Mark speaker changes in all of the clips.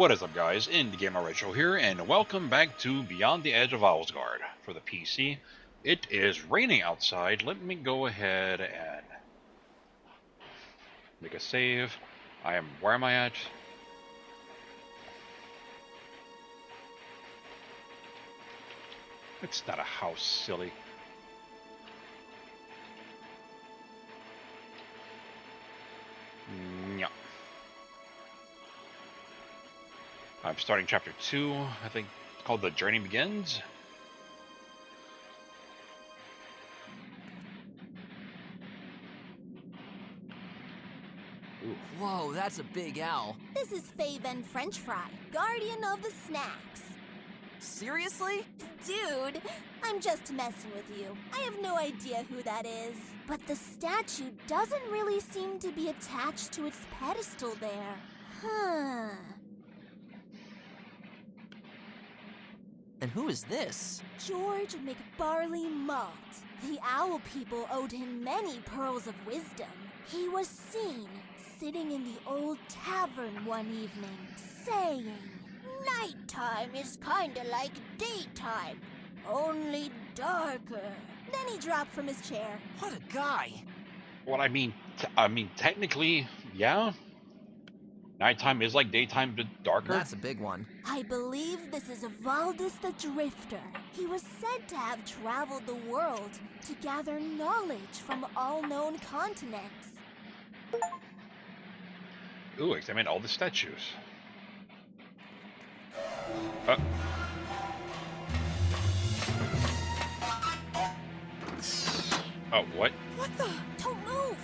Speaker 1: What is up, guys? IndieGamerRetro here, and welcome back to Beyond the Edge of Owlsgard for the PC. It is raining outside. Let me go ahead and make a save. Where am I at? It's not a house, silly. Yeah. I'm starting chapter 2, I think it's called The Journey Begins.
Speaker 2: Ooh. Whoa, that's a big owl.
Speaker 3: This is Faven French Fry, guardian of the snacks.
Speaker 2: Seriously?
Speaker 3: Dude, I'm just messing with you. I have no idea who that is. But the statue doesn't really seem to be attached to its pedestal there. Huh.
Speaker 2: And who is this?
Speaker 3: George McBarley Malt. The owl people owed him many pearls of wisdom. He was seen sitting in the old tavern one evening, saying, "Nighttime is kinda like daytime, only darker." Then he dropped from his chair.
Speaker 2: What a guy!
Speaker 1: Well, I mean, technically, yeah. Nighttime is like daytime, but darker.
Speaker 2: That's a big one.
Speaker 3: I believe this is Valdis the Drifter. He was said to have traveled the world to gather knowledge from all known continents.
Speaker 1: Ooh, examine all the statues. Oh, what?
Speaker 3: What the? Don't move!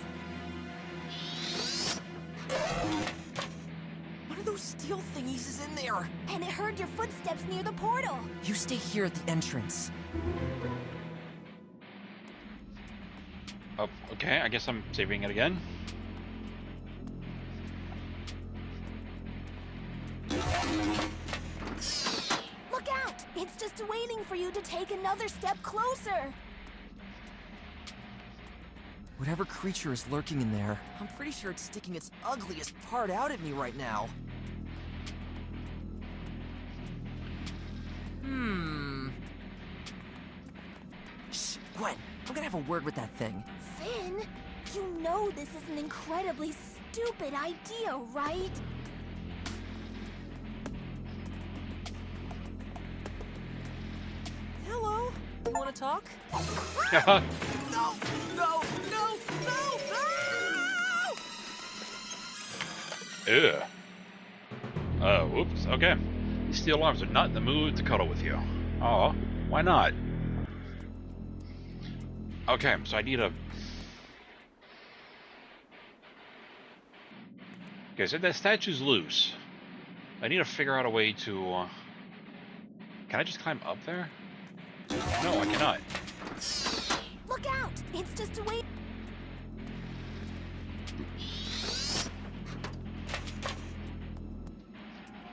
Speaker 2: One of those steel thingies is in there.
Speaker 3: And it heard your footsteps near the portal.
Speaker 2: You stay here at the entrance.
Speaker 1: Oh, okay, I guess I'm saving it again.
Speaker 3: Look out! It's just waiting for you to take another step closer.
Speaker 2: Whatever creature is lurking in there, I'm pretty sure it's sticking its ugliest part out at me right now. Shh, Gwen, I'm gonna have a word with that thing.
Speaker 3: Finn, you know this is an incredibly stupid idea, right?
Speaker 2: Hello? You wanna talk?
Speaker 1: Yeah.
Speaker 2: No! No! No! No! No!
Speaker 1: Ew. Whoops, okay. These steel arms are not in the mood to cuddle with you. Oh, why not? Okay, so I need a... Okay, so that statue's loose. I need to figure out a way to... Can I just climb up there? No, I cannot.
Speaker 3: Look out! It's just a wait.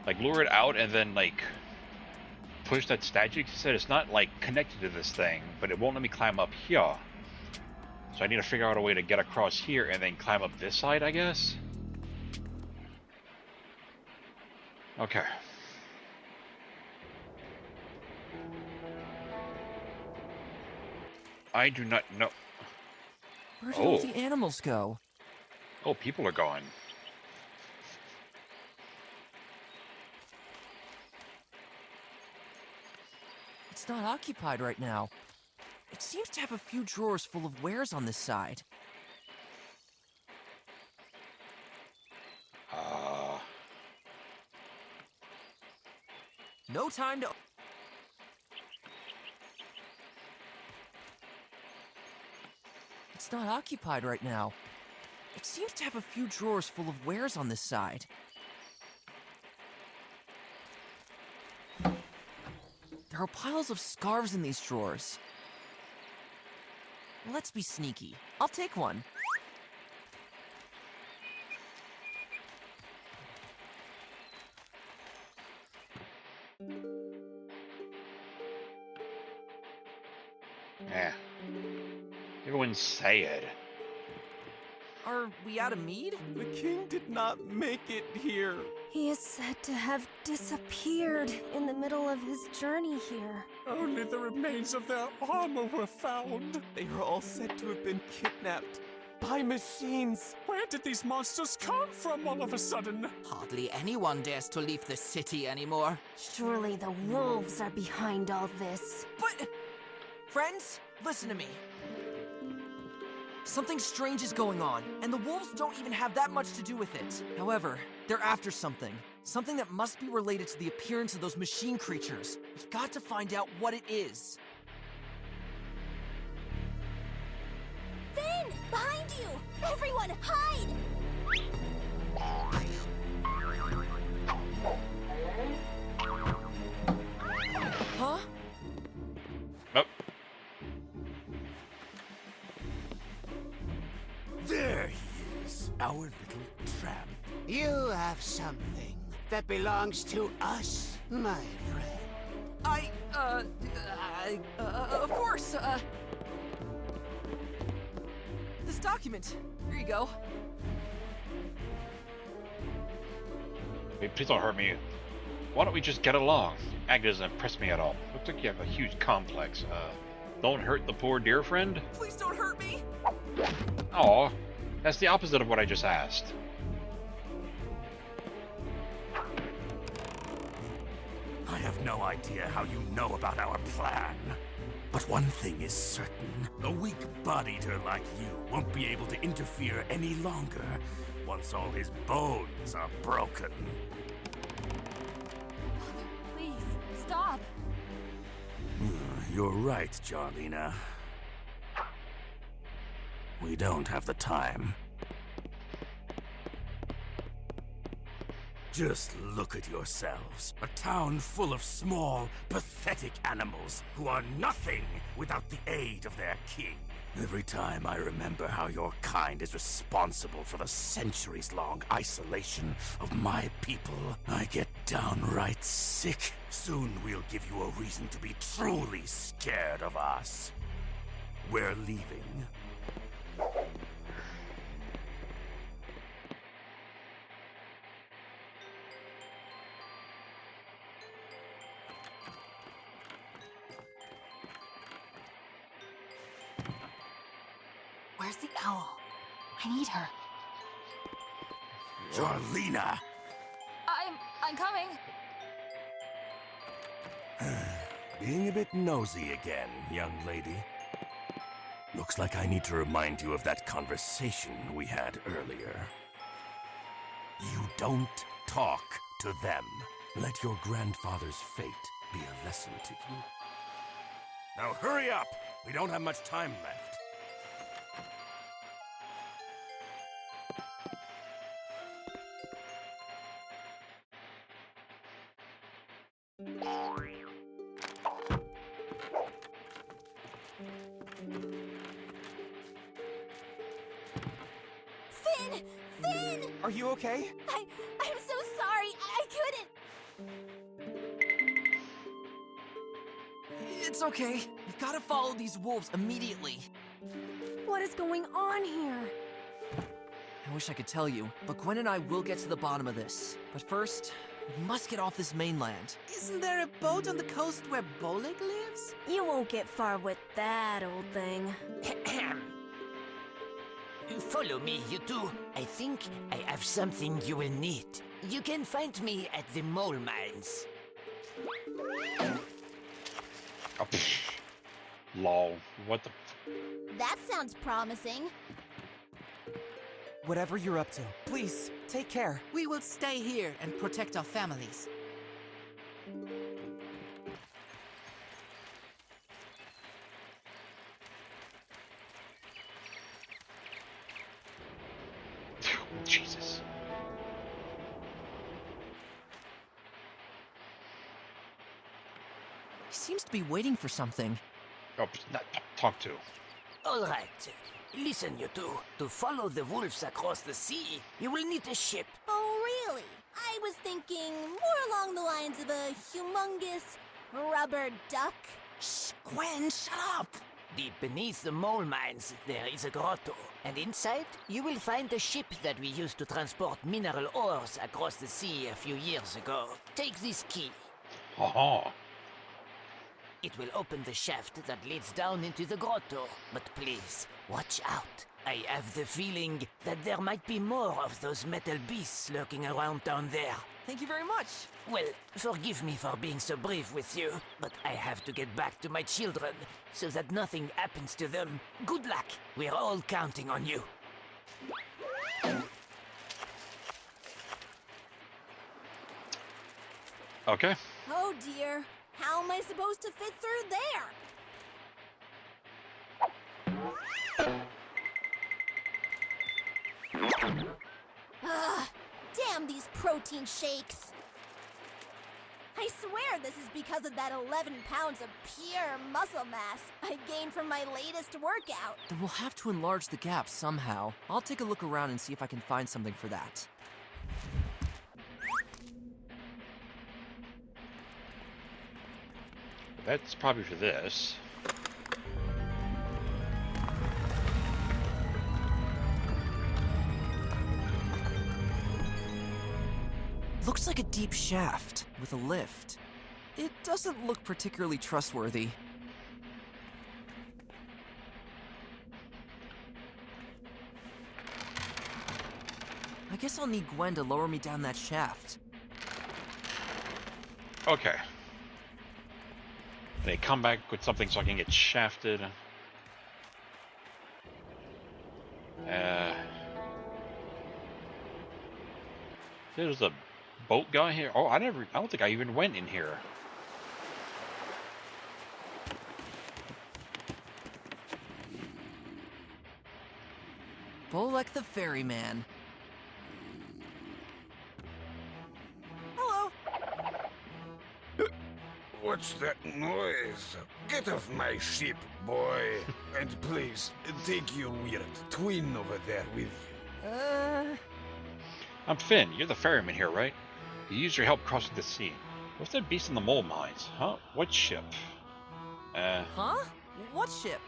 Speaker 1: Like, lure it out and then, like, push that statue. He said it's not, like, connected to this thing, but it won't let me climb up here. So I need to figure out a way to get across here and then climb up this side, I guess. Okay. I do not know.
Speaker 2: Where did all the animals go?
Speaker 1: Oh, people are gone.
Speaker 2: It's not occupied right now. It seems to have a few drawers full of wares on this side. No time to... It's not occupied right now. It seems to have a few drawers full of wares on this side. There are piles of scarves in these drawers. Let's be sneaky. I'll take one.
Speaker 1: Yeah. Everyone's sad.
Speaker 2: Are we out of mead?
Speaker 4: The king did not make it here.
Speaker 3: He is said to have disappeared in the middle of his journey here.
Speaker 5: Only the remains of their armor were found.
Speaker 4: They are all said to have been kidnapped by machines.
Speaker 5: Where did these monsters come from all of a sudden?
Speaker 2: Hardly anyone dares to leave the city anymore.
Speaker 3: Surely the wolves are behind all this.
Speaker 2: But... Friends, listen to me. Something strange is going on, and the wolves don't even have that much to do with it. However, they're after something. Something that must be related to the appearance of those machine creatures. We've got to find out what it is.
Speaker 3: Finn! Behind you! Everyone, hide!
Speaker 2: Huh?
Speaker 1: Oh,
Speaker 5: There he is, our little tramp.
Speaker 6: You have something that belongs to us, my friend.
Speaker 2: Of course, this document. Here you go.
Speaker 1: wait, please don't hurt me. Why don't we just get along? Ag doesn't impress me at all. Looks like you have a huge complex. Don't hurt the poor dear friend?
Speaker 2: Please don't hurt me!
Speaker 1: Aw, that's the opposite of what I just asked.
Speaker 5: I have no idea how you know about our plan. But one thing is certain. A weak body-eater like you won't be able to interfere any longer once all his bones are broken.
Speaker 3: Please, stop.
Speaker 5: You're right, Jarlina. We don't have the time. Just look at yourselves. A town full of small, pathetic animals who are nothing without the aid of their king. Every time I remember how your kind is responsible for the centuries-long isolation of my people, I get downright sick. Soon we'll give you a reason to be truly scared of us. We're leaving.
Speaker 3: Where's the owl? I need her.
Speaker 5: Jarlina!
Speaker 3: I'm coming.
Speaker 5: Being a bit nosy again, young lady. Looks like I need to remind you of that conversation we had earlier. You don't talk to them. Let your grandfather's fate be a lesson to you. Now hurry up! We don't have much time left.
Speaker 3: Finn! Finn!
Speaker 4: Are you okay?
Speaker 3: I'm so sorry. I couldn't.
Speaker 2: It's okay. We've got to follow these wolves immediately.
Speaker 3: What is going on here?
Speaker 2: I wish I could tell you, but Gwen and I will get to the bottom of this. But first, we must get off this mainland.
Speaker 7: Isn't there a boat on the coast where Boleg lives?
Speaker 3: You won't get far with that old thing.
Speaker 6: Follow me, you two. I think I have something you will need. You can find me at the mole mines.
Speaker 1: Oh, pfft. Lol. What the?
Speaker 3: That sounds promising.
Speaker 2: Whatever you're up to, please, take care.
Speaker 7: We will stay here and protect our families.
Speaker 1: Jesus.
Speaker 2: He seems to be waiting for something.
Speaker 1: Oh, not talk to.
Speaker 6: All right. Listen, you two. To follow the wolves across the sea, you will need a ship.
Speaker 3: Oh, really? I was thinking more along the lines of a humongous rubber duck.
Speaker 7: Shh, Gwen, shut up!
Speaker 6: Deep beneath the mole mines, there is a grotto. And inside, you will find the ship that we used to transport mineral ores across the sea a few years ago. Take this key.
Speaker 1: Oh.
Speaker 6: It will open the shaft that leads down into the grotto. But please, watch out. I have the feeling that there might be more of those metal beasts lurking around down there.
Speaker 2: Thank you very much.
Speaker 6: Well, forgive me for being so brief with you, but I have to get back to my children so that nothing happens to them. Good luck. We're all counting on you.
Speaker 1: Okay.
Speaker 3: Oh dear, how am I supposed to fit through there? Ugh, damn these protein shakes. I swear this is because of that 11 pounds of pure muscle mass I gained from my latest workout.
Speaker 2: Then we'll have to enlarge the gap somehow. I'll take a look around and see if I can find something for that.
Speaker 1: That's probably for this.
Speaker 2: Looks like a deep shaft with a lift. It doesn't look particularly trustworthy. I guess I'll need Gwen to lower me down that shaft.
Speaker 1: Okay. They come back with something so I can get shafted. There's a boat guy here. Oh, I don't think I even went in here.
Speaker 2: Bolek the ferryman.
Speaker 3: Hello.
Speaker 5: What's that noise? Get off my ship, boy. And please, take your weird twin over there with you.
Speaker 1: I'm Finn. You're the ferryman here, right? You used your help crossing the sea. What's that beast in the mole mines? Huh? What ship?
Speaker 2: Huh? What ship?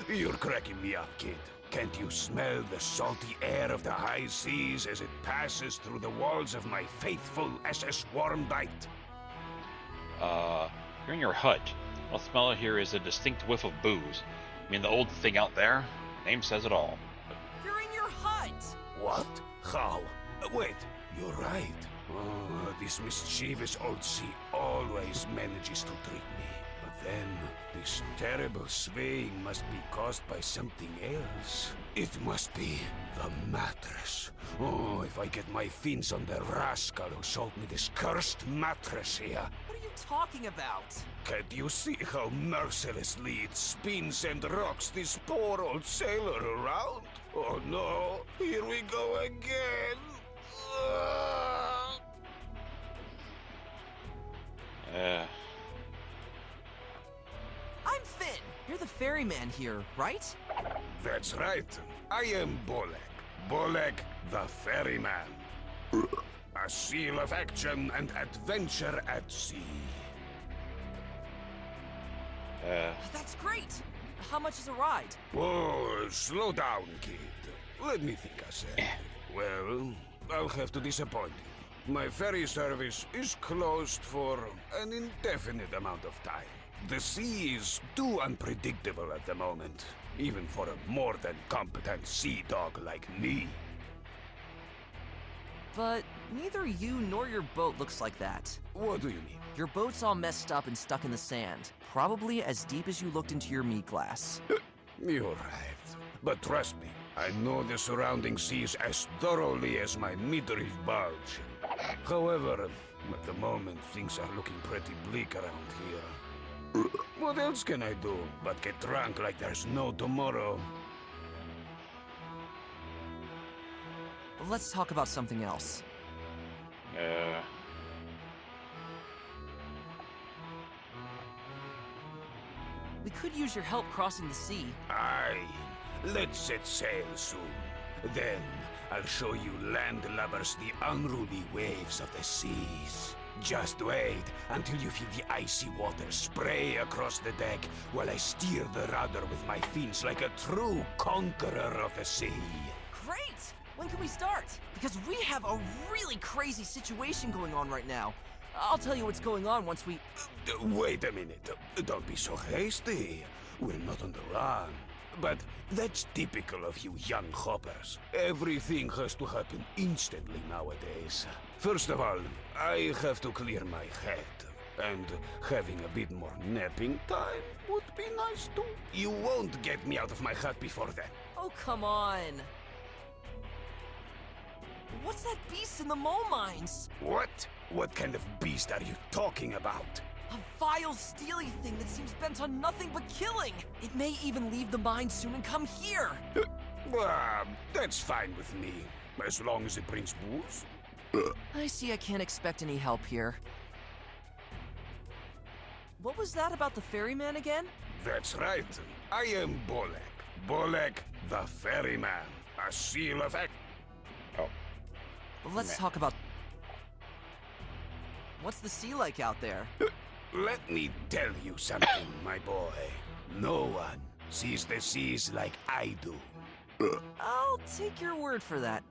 Speaker 5: You're cracking me up, kid. Can't you smell the salty air of the high seas as it passes through the walls of my faithful SS Wormbite?
Speaker 1: You're in your hut. All smell here is a distinct whiff of booze. I mean, the old thing out there? Name says it all.
Speaker 2: You're in your hut!
Speaker 5: What? How? Wait, you're right. Oh, this mischievous old sea always manages to trick me. But then, this terrible swaying must be caused by something else. It must be the mattress. Oh, if I get my fins on the rascal who sold me this cursed mattress here.
Speaker 2: What are you talking about?
Speaker 5: Can't you see how mercilessly it spins and rocks this poor old sailor around? Oh no, here we go again.
Speaker 2: I'm Finn. You're the ferryman here, right?
Speaker 5: That's right. I am Bolek. Bolek the Ferryman. A seal of action and adventure at sea.
Speaker 2: That's great! How much is a ride?
Speaker 5: Oh, slow down, kid. Let me think a sec. Well, I'll have to disappoint you. My ferry service is closed for an indefinite amount of time. The sea is too unpredictable at the moment, even for a more than competent sea dog like me.
Speaker 2: But neither you nor your boat looks like that.
Speaker 5: What do you mean?
Speaker 2: Your boat's all messed up and stuck in the sand. Probably as deep as you looked into your meat glass.
Speaker 5: You're right. But trust me, I know the surrounding seas as thoroughly as my midriff bulge. However, at the moment, things are looking pretty bleak around here. What else can I do but get drunk like there's no tomorrow?
Speaker 2: Let's talk about something else. We could use your help crossing the sea.
Speaker 5: Aye, let's set sail soon. Then, I'll show you landlubbers the unruly waves of the seas. Just wait until you feel the icy water spray across the deck while I steer the rudder with my fins like a true conqueror of the sea.
Speaker 2: Great! When can we start? Because we have a really crazy situation going on right now. I'll tell you what's going on once we...
Speaker 5: Wait a minute. Don't be so hasty. We're not on the run. But that's typical of you young hoppers. Everything has to happen instantly nowadays. First of all, I have to clear my head. And having a bit more napping time would be nice too. You won't get me out of my hut before then.
Speaker 2: Oh, come on. What's that beast in the mole mines?
Speaker 5: What? What kind of beast are you talking about?
Speaker 2: A vile, steely thing that seems bent on nothing but killing. It may even leave the mine soon and come here.
Speaker 5: That's fine with me, as long as it brings booze.
Speaker 2: I see I can't expect any help here. What was that about the ferryman again?
Speaker 5: That's right. I am Bolek. Bolek the ferryman. A seal of act.
Speaker 1: Oh.
Speaker 2: Let's talk about... What's the sea like out there?
Speaker 5: Let me tell you something, my boy. No one sees the seas like I do.
Speaker 2: I'll take your word for that.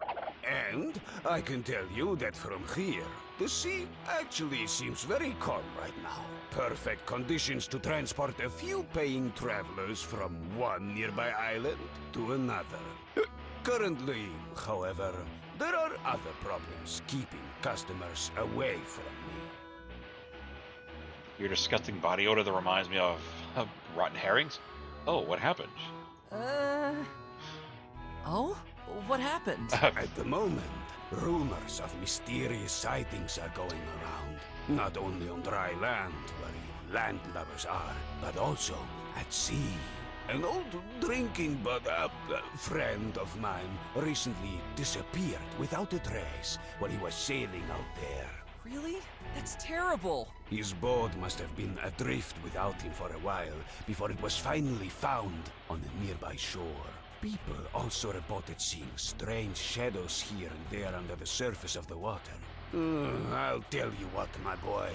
Speaker 5: And I can tell you that from here, the sea actually seems very calm right now. Perfect conditions to transport a few paying travelers from one nearby island to another. Currently, however, there are other problems keeping customers away from me.
Speaker 1: Your disgusting body odor that reminds me of rotten herrings? Oh, what happened?
Speaker 2: Oh? What happened?
Speaker 5: At the moment, rumors of mysterious sightings are going around. Not only on dry land, where you landlubbers are, but also at sea. An old drinking friend of mine recently disappeared without a trace while he was sailing out there.
Speaker 2: Really? That's terrible.
Speaker 5: His boat must have been adrift without him for a while before it was finally found on a nearby shore. People also reported seeing strange shadows here and there under the surface of the water. I'll tell you what, my boy.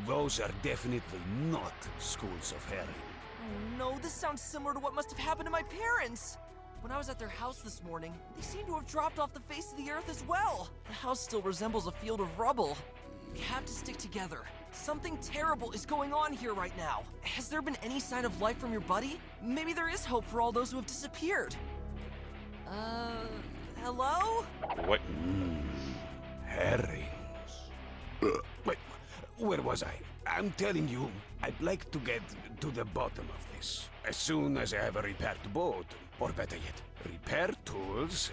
Speaker 5: Those are definitely not schools of herring.
Speaker 2: Oh no, this sounds similar to what must have happened to my parents. When I was at their house this morning, they seem to have dropped off the face of the earth as well. The house still resembles a field of rubble. We have to stick together. Something terrible is going on here right now. Has there been any sign of life from your buddy? Maybe there is hope for all those who have disappeared. Hello?
Speaker 1: What?
Speaker 5: Herrings. Wait, where was I? I'm telling you, I'd like to get to the bottom of this. As soon as I have a repaired boat, or better yet, repair tools,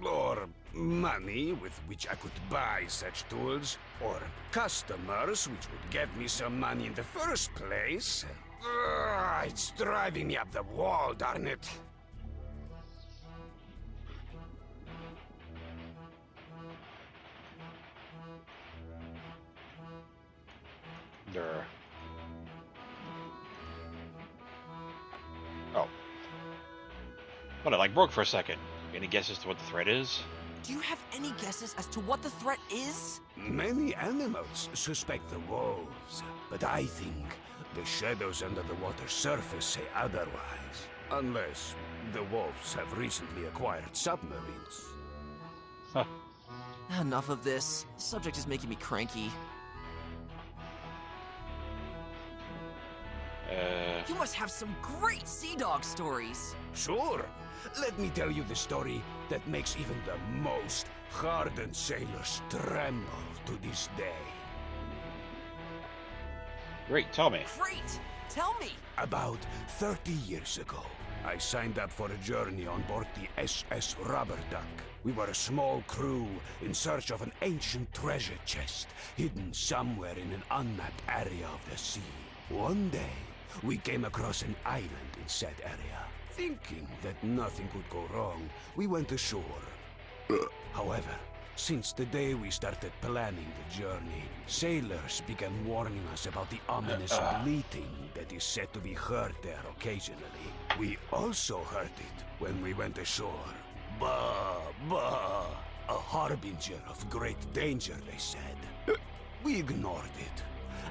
Speaker 5: or money with which I could buy such tools, or customers which would get me some money in the first place. It's driving me up the wall, darn it.
Speaker 1: There. Oh. But I like broke for a second. Any guesses to what the threat is?
Speaker 2: Do you have any guesses as to what the threat is?
Speaker 5: Many animals suspect the wolves, but I think the shadows under the water's surface say otherwise. Unless the wolves have recently acquired submarines.
Speaker 1: Huh.
Speaker 2: Enough of this. The subject is making me cranky. You must have some great sea dog stories.
Speaker 5: Sure. Let me tell you the story that makes even the most hardened sailors tremble to this day.
Speaker 1: Great, tell me.
Speaker 2: Great! Tell me!
Speaker 5: About 30 years ago, I signed up for a journey on board the SS Rubber Duck. We were a small crew in search of an ancient treasure chest hidden somewhere in an unmapped area of the sea. One day, we came across an island in said area. Thinking that nothing could go wrong, we went ashore. However, since the day we started planning the journey, sailors began warning us about the ominous bleating that is said to be heard there occasionally. We also heard it when we went ashore. Bah, bah, a harbinger of great danger, they said. We ignored it,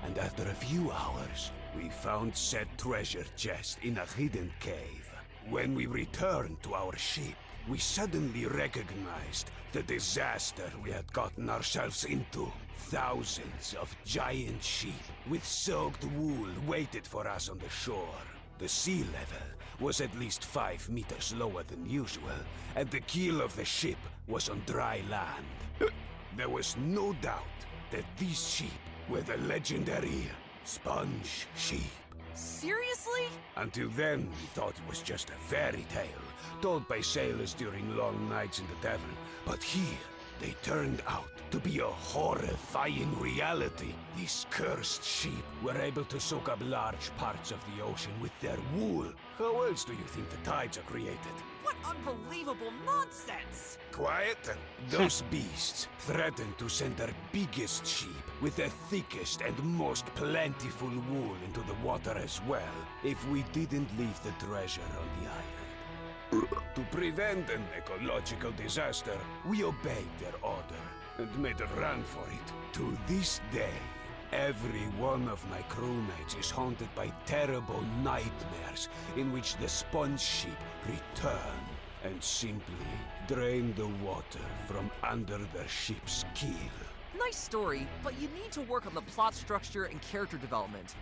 Speaker 5: and after a few hours, we found said treasure chest in a hidden cave. When we returned to our ship, we suddenly recognized the disaster we had gotten ourselves into. Thousands of giant sheep with soaked wool waited for us on the shore. The sea level was at least 5 meters lower than usual, and the keel of the ship was on dry land. There was no doubt that these sheep were the legendary sponge sheep.
Speaker 2: Seriously?
Speaker 5: Until then, we thought it was just a fairy tale told by sailors during long nights in the tavern. But here, they turned out to be a horrifying reality. These cursed sheep were able to soak up large parts of the ocean with their wool. How else do you think the tides are created?
Speaker 2: What unbelievable nonsense!
Speaker 5: Quiet? Those beasts threatened to send their biggest sheep with the thickest and most plentiful wool into the water as well, if we didn't leave the treasure on the island. To prevent an ecological disaster, we obeyed their order and made a run for it. To this day, every one of my crewmates is haunted by terrible nightmares in which the sponge sheep return and simply drain the water from under their ship's keel.
Speaker 2: Nice story, but you need to work on the plot structure and character development.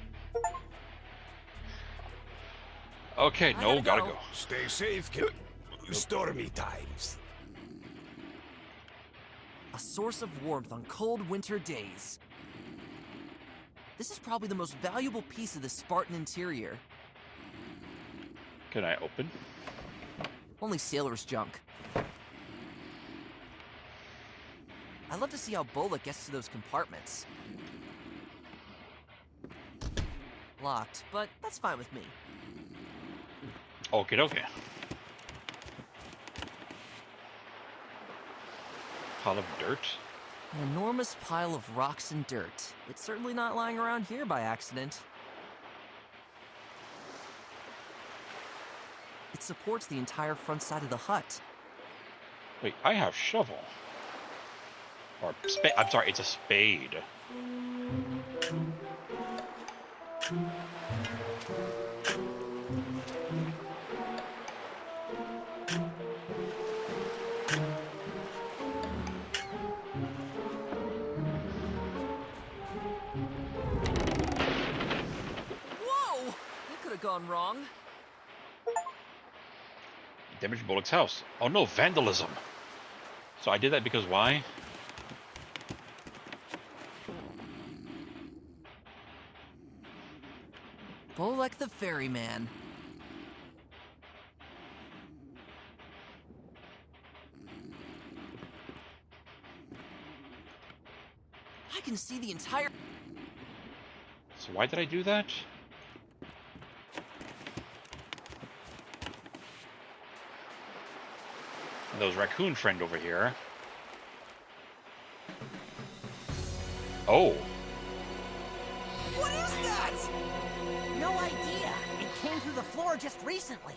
Speaker 1: Okay, no, gotta go.
Speaker 5: Stay safe, kid. Stormy times.
Speaker 2: A source of warmth on cold winter days. This is probably the most valuable piece of the Spartan interior.
Speaker 1: Can I open?
Speaker 2: Only sailor's junk. I'd love to see how Bolek gets to those compartments. Locked, but that's fine with me.
Speaker 1: Okay, okay. Pile of dirt.
Speaker 2: An enormous pile of rocks and dirt. It's certainly not lying around here by accident. It supports the entire front side of the hut.
Speaker 1: Wait, I have shovel. Or spade. I'm sorry, it's a spade.
Speaker 2: Whoa! That could have gone wrong.
Speaker 1: Damaged Bullock's house. Oh no, vandalism. So I did that because why?
Speaker 2: Bolek the ferryman. I can see the entire...
Speaker 1: So why did I do that? And those raccoon friend over here. Oh.
Speaker 2: What is that?
Speaker 6: No idea. It came through the floor just recently.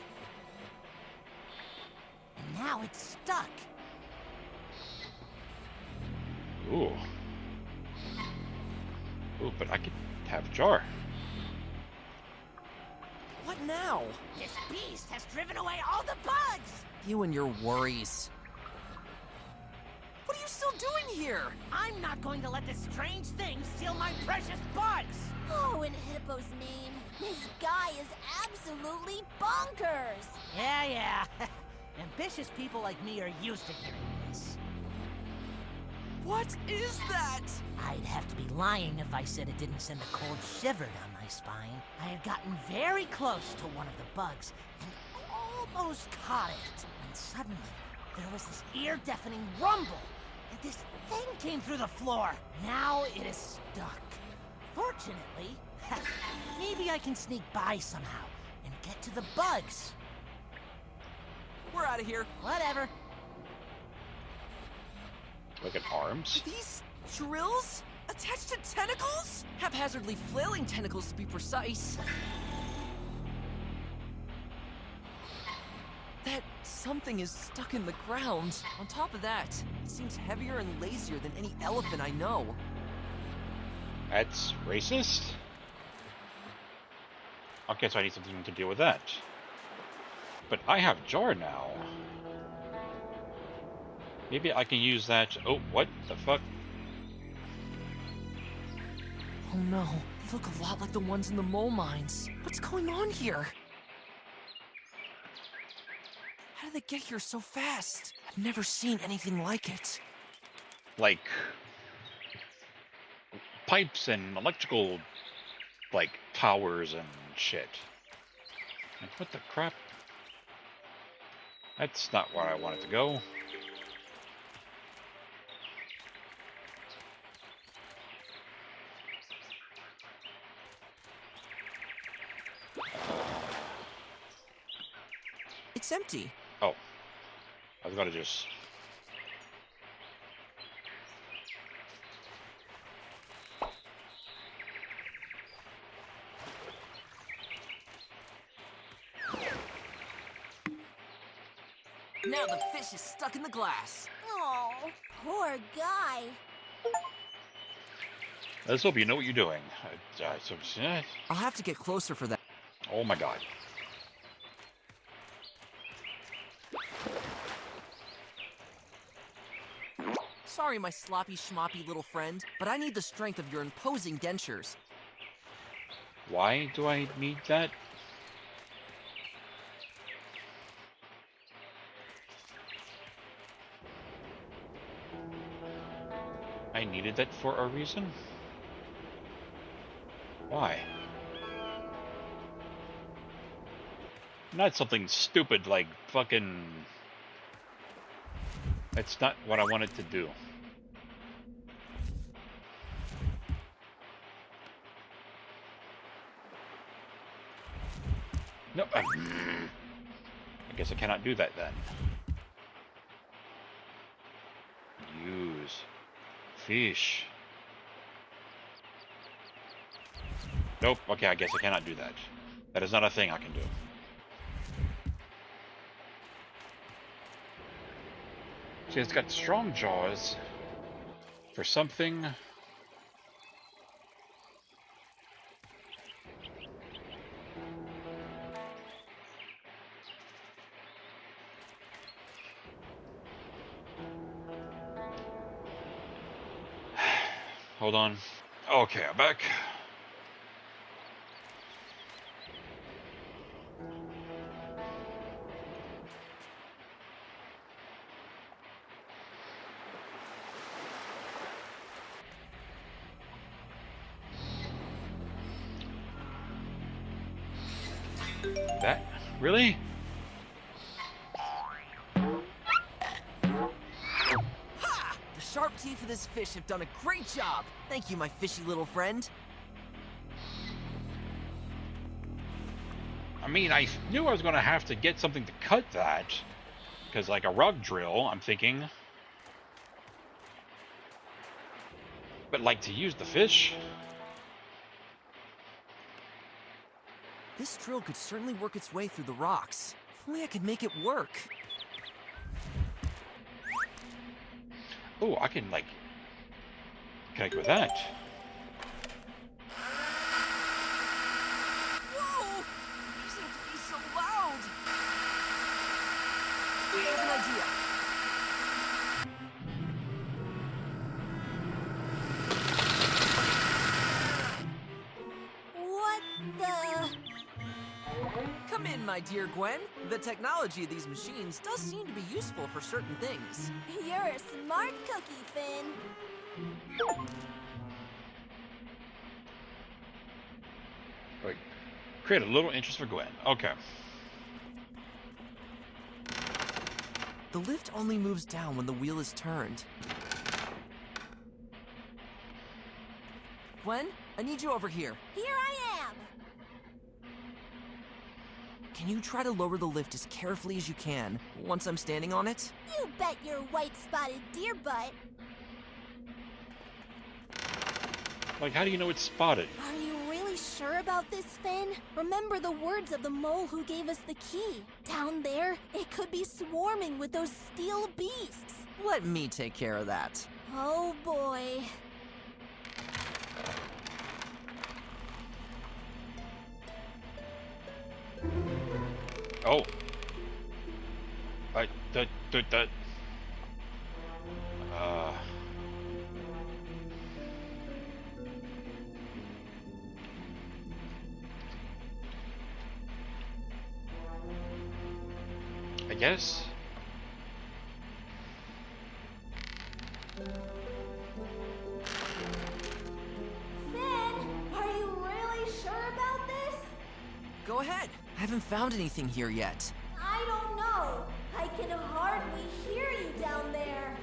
Speaker 6: And now it's stuck.
Speaker 1: Ooh. Ooh, but I could have a jar.
Speaker 2: What now?
Speaker 6: This beast has driven away all the bugs!
Speaker 2: You and your worries. What are you still doing here?
Speaker 6: I'm not going to let this strange thing steal my precious bugs!
Speaker 3: Oh, in Hippo's name, this guy is absolutely bonkers!
Speaker 6: Yeah. Ambitious people like me are used to hearing this.
Speaker 2: What is that?
Speaker 6: I'd have to be lying if I said it didn't send a cold shiver down my spine. I had gotten very close to one of the bugs and almost caught it. And suddenly, there was this ear-deafening rumble, and this thing came through the floor. Now it is stuck. Fortunately, maybe I can sneak by somehow and get to the bugs.
Speaker 2: We're out of here.
Speaker 6: Whatever.
Speaker 1: Look at arms.
Speaker 2: These drills? Attached to tentacles? Haphazardly flailing tentacles to be precise. That something is stuck in the ground. On top of that, it seems heavier and lazier than any elephant I know.
Speaker 1: That's racist? Okay, so I need something to deal with that. But I have jar now. Maybe I can use that. Oh, what the fuck?
Speaker 2: Oh no, they look a lot like the ones in the mole mines. What's going on here? How did they get here so fast? I've never seen anything like it.
Speaker 1: Like pipes and electrical, like, towers and shit. Like, what the crap? That's not where I want it to go.
Speaker 2: It's empty.
Speaker 1: Oh. I was gonna just...
Speaker 2: Now the fish is stuck in the glass.
Speaker 3: Oh, poor guy.
Speaker 1: Let's hope you know what you're doing.
Speaker 2: I'll have to get closer for that.
Speaker 1: Oh my god.
Speaker 2: Sorry, my sloppy schmoppy little friend, but I need the strength of your imposing dentures.
Speaker 1: Why do I need that? I needed that for a reason? Why? Not something stupid like fucking... That's not what I wanted to do. No, I guess I cannot do that then. Use fish. Nope, okay, I guess I cannot do that. That is not a thing I can do. See, it's got strong jaws for something. Hold on. Okay, I'm back. That? Really?
Speaker 2: Ha! The sharp teeth of this fish have done a great job. Thank you, my fishy little friend.
Speaker 1: I mean, I knew I was going to have to get something to cut that. Because, like, a rug drill, I'm thinking. But, like, to use the fish?
Speaker 2: This drill could certainly work its way through the rocks. If only I could make it work.
Speaker 1: Oh, I can, like, connect with that.
Speaker 2: Whoa! You seem to be so loud! I have an idea.
Speaker 3: What the?
Speaker 2: Come in, my dear Gwen. The technology of these machines does seem to be useful for certain things.
Speaker 3: You're a smart cookie, Finn.
Speaker 1: Like, create a little interest for Gwen. Okay.
Speaker 2: The lift only moves down when the wheel is turned. Gwen, I need you over here.
Speaker 3: Here I am.
Speaker 2: Can you try to lower the lift as carefully as you can once I'm standing on it?
Speaker 3: You bet your white-spotted deer butt.
Speaker 1: Like, how do you know it's spotted?
Speaker 3: Are you really sure about this, Finn? Remember the words of the mole who gave us the key. Down there, it could be swarming with those steel beasts.
Speaker 2: Let me take care of that.
Speaker 3: Oh boy.
Speaker 1: Oh. I guess.
Speaker 3: Finn, are you really sure about this?
Speaker 2: Go ahead. I haven't found anything here yet.
Speaker 3: I don't know. I can hardly hear you down there.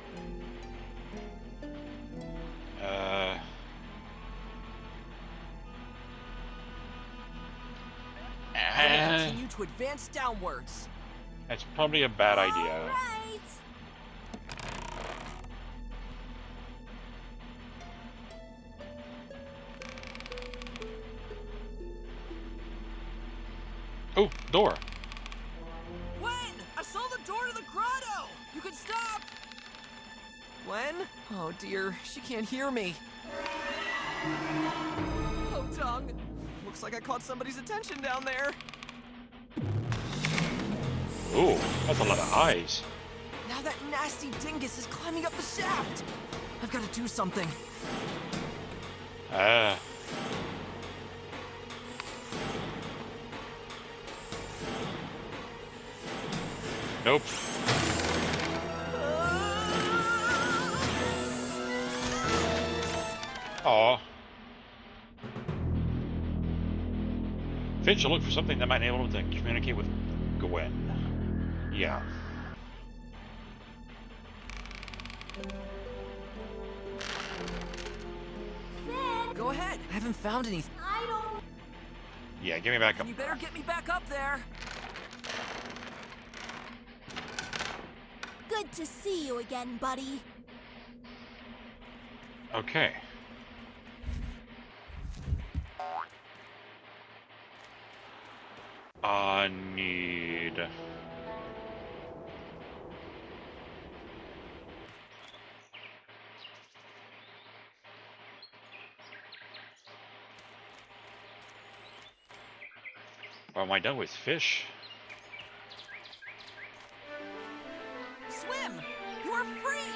Speaker 2: I'm gonna continue to advance downwards.
Speaker 1: That's probably a bad idea.
Speaker 3: All right.
Speaker 1: Oh, door.
Speaker 2: Gwen! I saw the door to the grotto! You can stop! Gwen? Oh dear, she can't hear me. Oh, tongue. Looks like I caught somebody's attention down there.
Speaker 1: Ooh, that's a lot of eyes.
Speaker 2: Now that nasty dingus is climbing up the shaft. I've got to do something.
Speaker 1: Nope. Aw. Finn should look for something that might enable him to communicate with Gwen. Yeah.
Speaker 3: Finn,
Speaker 2: Go ahead. I haven't found anything.
Speaker 3: I don't...
Speaker 1: Yeah, get me back up.
Speaker 2: You better get me back up there.
Speaker 3: Good to see you again, buddy.
Speaker 1: Okay. I need... Or am I done with fish?
Speaker 2: Swim! You are free!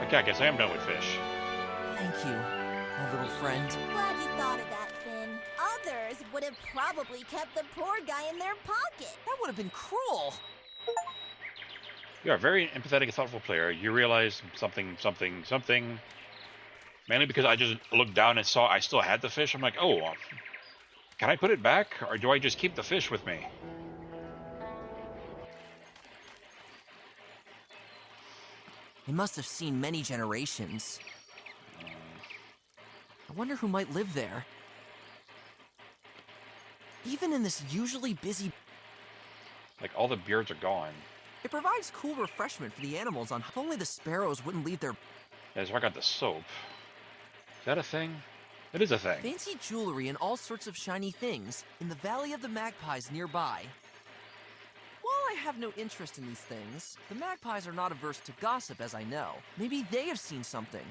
Speaker 1: Okay, I guess I am done with fish.
Speaker 2: Thank you, my little friend.
Speaker 3: Glad you thought of that, Finn. Others would have probably kept the poor guy in their pocket.
Speaker 2: That would have been cruel.
Speaker 1: You are a very empathetic and thoughtful player. You realize something. Mainly because I just looked down and saw I still had the fish. I'm like, oh, can I put it back? Or do I just keep the fish with me?
Speaker 2: They must have seen many generations. I wonder who might live there. Even in this usually busy...
Speaker 1: Like, all the beards are gone.
Speaker 2: It provides cool refreshment for the animals on... If only the sparrows wouldn't leave their...
Speaker 1: Yeah, so I got the soap. Is that a thing? It is a thing.
Speaker 2: fancy jewelry and all sorts of shiny things in the Valley of the Magpies nearby. While I have no interest in these things, the magpies are not averse to gossip, as I know. Maybe they have seen something.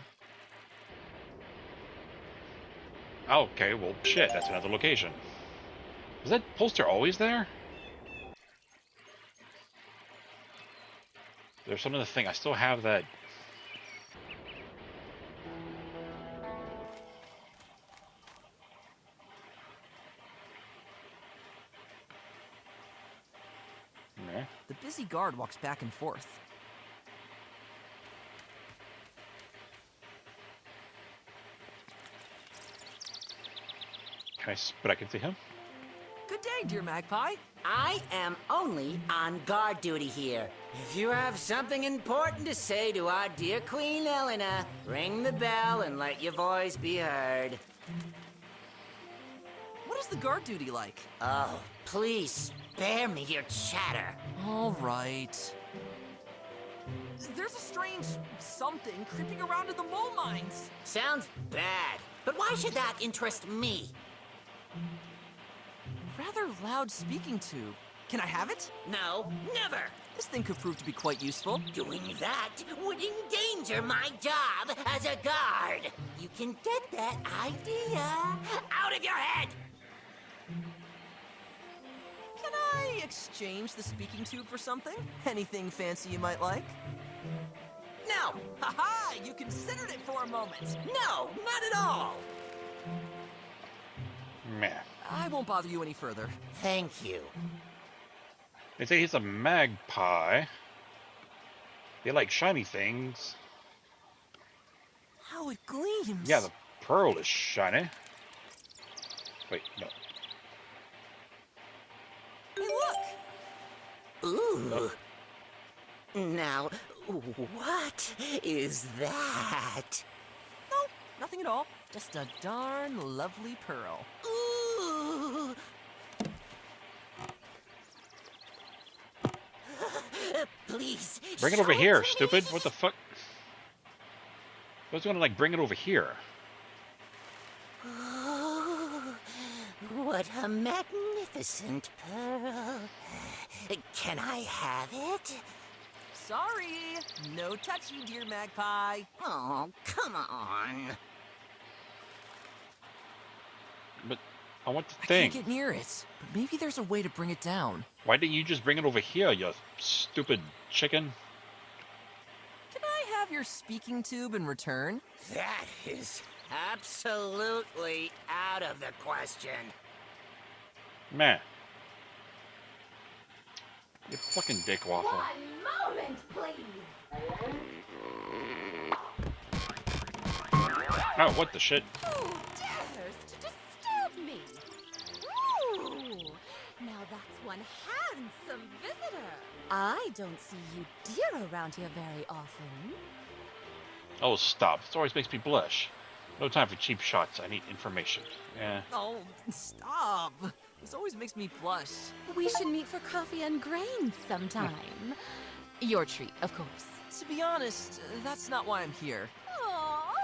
Speaker 1: Okay, well, shit, that's another location. Was that poster always there? There's some other thing. I still have that. Okay.
Speaker 2: The busy guard walks back and forth.
Speaker 1: But I can see him?
Speaker 2: Good day, dear magpie.
Speaker 6: I am only on guard duty here. If you have something important to say to our dear Queen Elena, ring the bell and let your voice be heard.
Speaker 2: What is the guard duty like?
Speaker 6: Oh, please spare me your chatter.
Speaker 2: All right. There's a strange something creeping around in the mole mines.
Speaker 6: Sounds bad, but why should that interest me?
Speaker 2: Rather loud speaking tube. Can I have it?
Speaker 6: No, never.
Speaker 2: This thing could prove to be quite useful.
Speaker 6: Doing that would endanger my job as a guard. You can get that idea out of your head.
Speaker 2: Can I exchange the speaking tube for something? Anything fancy you might like?
Speaker 7: No! Haha! You considered it for a moment! No, not at all!
Speaker 1: Meh.
Speaker 2: I won't bother you any further.
Speaker 6: Thank you.
Speaker 1: They say he's a magpie. They like shiny things.
Speaker 2: How it gleams!
Speaker 1: Yeah, the pearl is shiny. Wait, no.
Speaker 2: Hey, look!
Speaker 6: Ooh. Now, what is that?
Speaker 2: No, nothing at all. Just a darn lovely pearl.
Speaker 6: Ooh. Please.
Speaker 1: Bring it over
Speaker 6: show
Speaker 1: here,
Speaker 6: to
Speaker 1: stupid.
Speaker 6: me.
Speaker 1: What the fuck? I was gonna, like, bring it over here.
Speaker 6: Oh, what a magnificent pearl. Can I have it?
Speaker 2: Sorry, no touchy, dear magpie.
Speaker 6: Oh, come on.
Speaker 1: But I want the
Speaker 2: I
Speaker 1: thing.
Speaker 2: can't get near it, but maybe there's a way to bring it down.
Speaker 1: Why didn't you just bring it over here, you stupid chicken?
Speaker 2: Can I have your speaking tube in return?
Speaker 6: That is absolutely out of the question.
Speaker 1: Man. You fucking dick waffle.
Speaker 3: moment, please.
Speaker 1: Oh, what the shit?
Speaker 3: Who dares to disturb me? Ooh, now that's one handsome visitor. I don't see you deer around here very often.
Speaker 1: Oh, stop. This always makes me blush. No time for cheap shots. I need information. Yeah.
Speaker 2: Oh, stop. This always makes me blush.
Speaker 8: We should meet for coffee and grains sometime. Your treat, of course.
Speaker 2: To be honest, that's not why I'm here.
Speaker 8: Aw,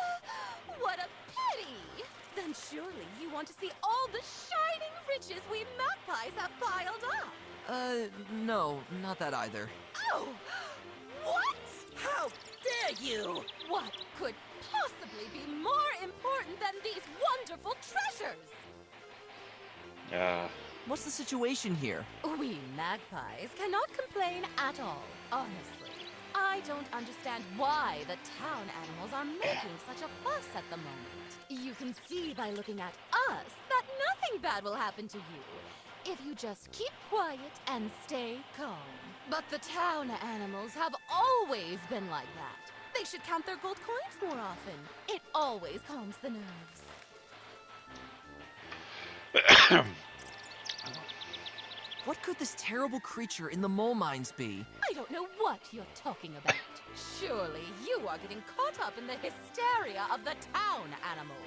Speaker 8: what a pity! Then surely you want to see all the shining riches we magpies have piled up.
Speaker 2: No, not that either.
Speaker 8: Oh, what?
Speaker 6: How dare you!
Speaker 8: What could possibly be more important than these wonderful treasures?
Speaker 2: What's the situation here?
Speaker 8: We magpies cannot complain at all, honestly. I don't understand why the town animals are making such a fuss at the moment. You can see by looking at us that nothing bad will happen to you if you just keep quiet and stay calm. But the town animals have always been like that. They should count their gold coins more often. It always calms the nerves.
Speaker 2: What could this terrible creature in the mole mines be?
Speaker 8: I don't know what you're talking about. Surely you are getting caught up in the hysteria of the town animals.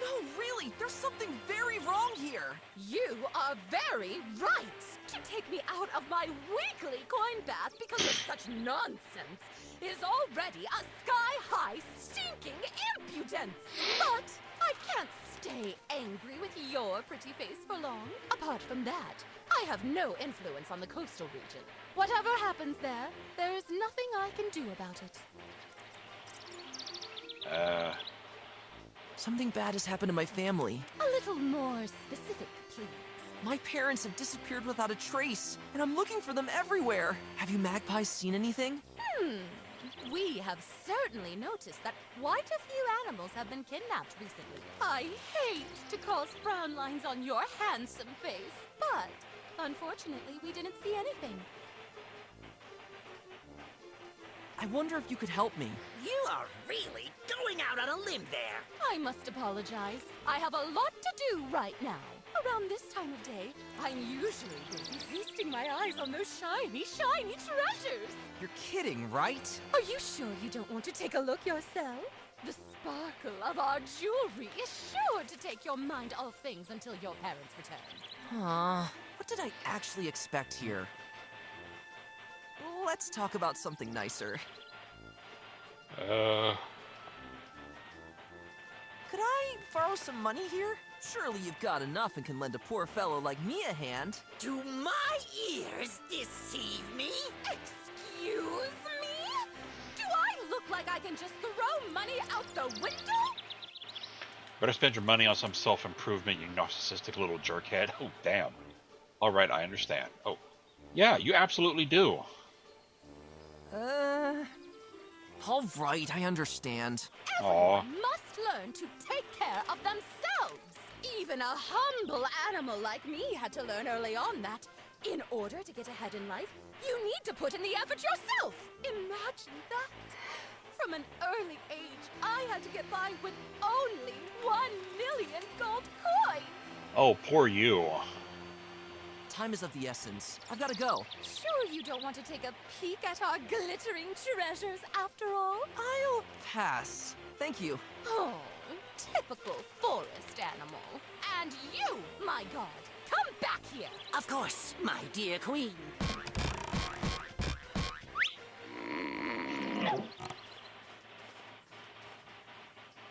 Speaker 2: No, really, there's something very wrong here.
Speaker 8: You are very right to take me out of my weekly coin bath because of such nonsense is already a sky-high stinking impudence. But I can't stay angry with your pretty face for long. Apart from that, I have no influence on the coastal region. Whatever happens there, there is nothing I can do about it.
Speaker 2: Something bad has happened to my family.
Speaker 8: A little more specific, please.
Speaker 2: My parents have disappeared without a trace, and I'm looking for them everywhere. Have you magpies seen anything?
Speaker 8: We have certainly noticed that quite a few animals have been kidnapped recently. I hate to cause frown lines on your handsome face, but unfortunately we didn't see anything.
Speaker 2: I wonder if you could help me.
Speaker 6: You are really going out on a limb there.
Speaker 8: I must apologize. I have a lot to do right now. Around this time of day, I'm usually busy feasting my eyes on those shiny, shiny treasures.
Speaker 2: You're kidding, right?
Speaker 8: Are you sure you don't want to take a look yourself? The sparkle of our jewelry is sure to take your mind off things until your parents return.
Speaker 2: What did I actually expect here? Let's talk about something nicer.
Speaker 1: Uh,
Speaker 2: Could I borrow some money here? Surely you've got enough and can lend a poor fellow like me a hand.
Speaker 6: Do my ears deceive me?
Speaker 8: Excuse me? Do I look like I can just throw money out the window?
Speaker 1: better spend your money on some self-improvement, you narcissistic little jerkhead. Oh, damn. All right, I understand. Oh, yeah, you absolutely do.
Speaker 2: All right, I understand.
Speaker 1: Aw.
Speaker 8: Everyone must learn to take care of themselves. Even a humble animal like me had to learn early on that in order to get ahead in life, you need to put in the effort yourself. Imagine that. From an early age, I had to get by with only 1 million gold coins.
Speaker 1: Oh, poor you.
Speaker 2: Time is of the essence. I've got to go.
Speaker 8: Sure you don't want to take a peek at our glittering treasures after all?
Speaker 2: I'll pass. Thank you.
Speaker 8: Oh, typical forest animal. And you, my god, come back here.
Speaker 6: Of course, my dear queen.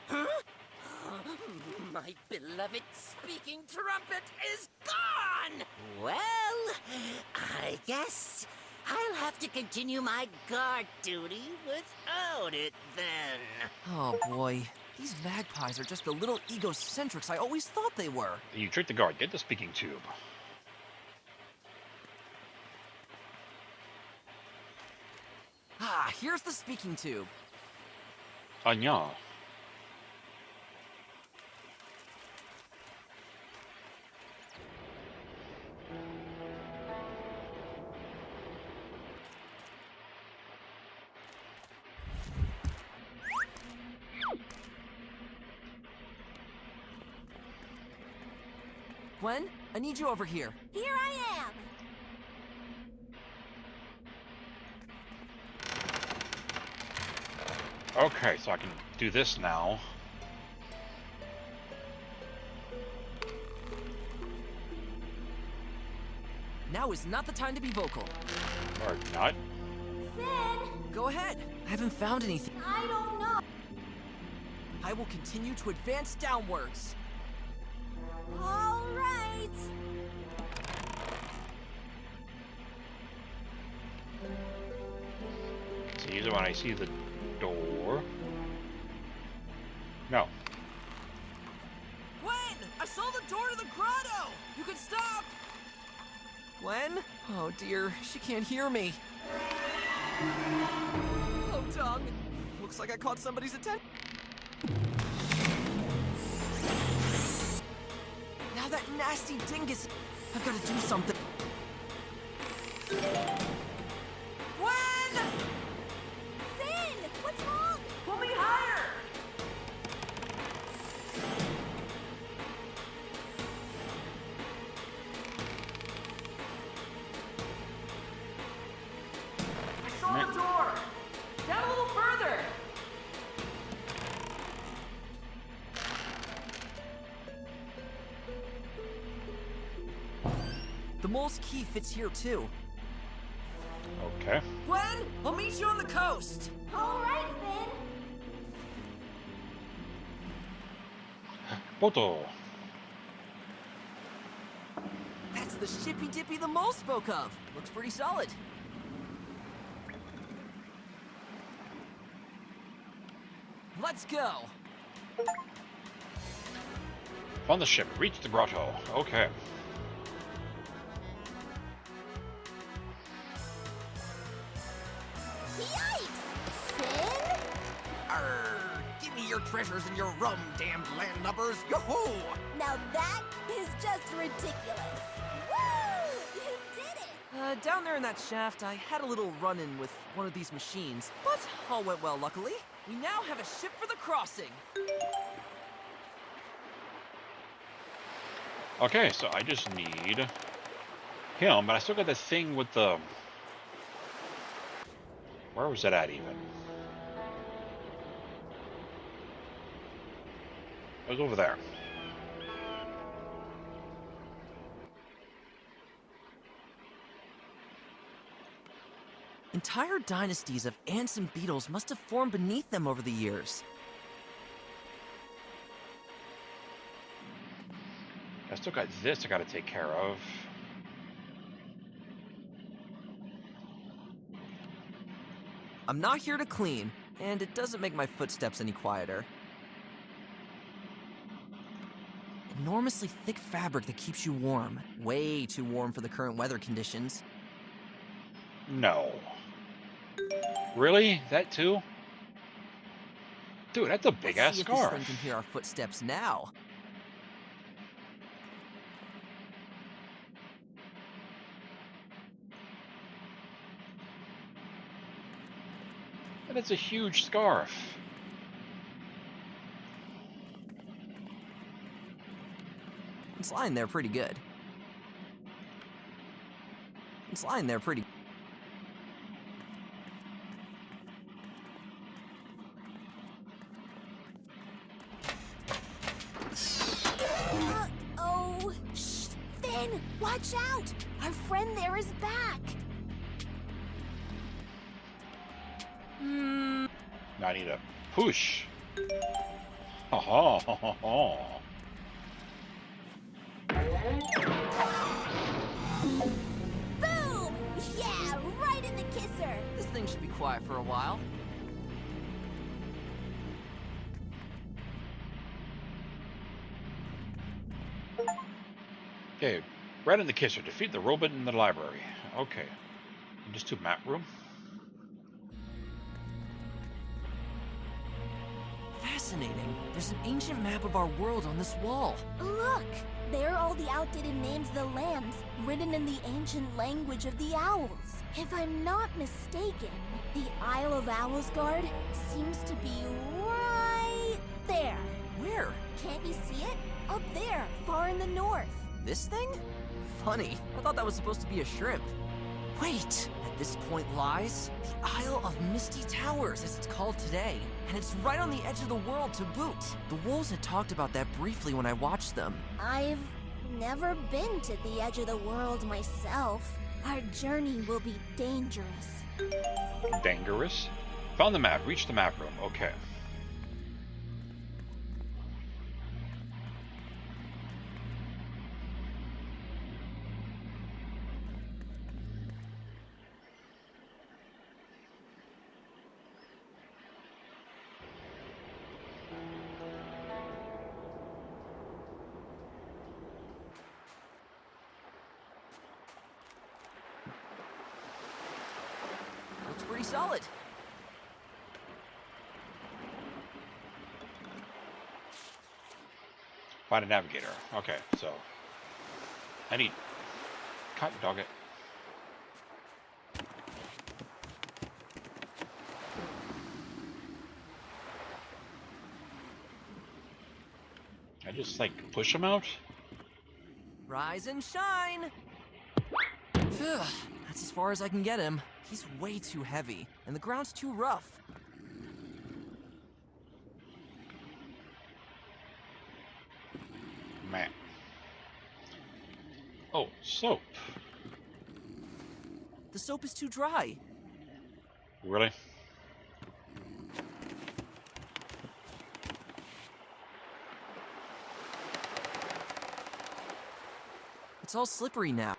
Speaker 6: Huh? My beloved speaking trumpet is gone! Well, I guess I'll have to continue my guard duty without it then.
Speaker 2: Oh boy. These magpies are just the little egocentrics I always thought they were.
Speaker 1: You tricked the guard. Get the speaking tube.
Speaker 2: Ah, here's the speaking tube.
Speaker 1: Anya.
Speaker 2: Gwen, I need you over here.
Speaker 3: Here I am.
Speaker 1: Okay, so I can do this now.
Speaker 2: Now is not the time to be vocal.
Speaker 1: Or not.
Speaker 3: Finn,
Speaker 2: Go ahead. I haven't found anything.
Speaker 3: I don't know.
Speaker 2: I will continue to advance downwards.
Speaker 3: All right.
Speaker 1: So usually when I see the door. No.
Speaker 2: Gwen! I saw the door to the grotto! You can stop! Gwen? Oh dear, she can't hear me. Oh, tongue. Looks like I caught somebody's attention. Now that nasty dingus. I've got to do something. Gwen!
Speaker 3: Finn, what's wrong?
Speaker 2: Pull me higher! I saw the door! Down a little further! The mole's key fits here too.
Speaker 1: Okay.
Speaker 2: Gwen, I'll meet you on the coast!
Speaker 3: All right, Finn.
Speaker 1: Poto.
Speaker 2: That's the Shippy Dippy the mole spoke of. Looks pretty solid. Let's go.
Speaker 1: On the ship. Reach the grotto. Okay.
Speaker 3: Yikes! Finn?
Speaker 4: Arr! Give me your treasures and your rum, damned landlubbers! Yo-ho!
Speaker 3: Now that is just ridiculous. Woo! You did it!
Speaker 2: Down there in that shaft, I had a little run-in with one of these machines, but all went well, luckily. We now have a ship for the crossing.
Speaker 1: Okay, so I just need him, but I still got this thing with the... Where was that at even? It was over there.
Speaker 2: Entire dynasties of ants and beetles must have formed beneath them over the years.
Speaker 1: I still got this I gotta take care of.
Speaker 2: I'm not here to clean, and it doesn't make my footsteps any quieter. enormously thick fabric that keeps you warm. Way too warm for the current weather conditions.
Speaker 1: No. Really? That too? Dude, that's a big ass
Speaker 2: Let's see if this
Speaker 1: scarf.
Speaker 2: thing can hear our footsteps now.
Speaker 1: And it's a huge scarf.
Speaker 2: It's lying there pretty good. It's lying there pretty.
Speaker 3: Uh-oh. Shh, Finn, watch out! Our friend there is back.
Speaker 1: Now I need a push. Ha ha ha ha ha.
Speaker 3: Boom! Yeah, right in the kisser.
Speaker 2: This thing should be quiet for a while.
Speaker 1: Okay, right in the kisser. Defeat the robot in the library. Okay. Just to map room.
Speaker 2: Fascinating. There's an ancient map of our world on this wall.
Speaker 3: Look! There are all the outdated names of the lands, written in the ancient language of the owls. If I'm not mistaken, the Isle of Owlsgard seems to be right there.
Speaker 2: Where?
Speaker 3: Can't you see it? Up there, far in the north.
Speaker 2: This thing? Funny. I thought that was supposed to be a shrimp. Wait! At this point lies the Isle of Misty Towers, as it's called today. And it's right on the edge of the world to boot. The wolves had talked about that briefly when I watched them.
Speaker 3: I've never been to the edge of the world myself. Our journey will be dangerous.
Speaker 1: Dangerous. Found the map. Reached the map room. Okay.
Speaker 2: Looks pretty solid.
Speaker 1: Find a navigator. Okay, so I need cotton dog it. I just like push him out.
Speaker 2: Rise and shine! Phew, that's as far as I can get him. He's way too heavy, and the ground's too rough.
Speaker 1: Man. Oh, soap.
Speaker 2: The soap is too dry.
Speaker 1: Really?
Speaker 2: It's all slippery now.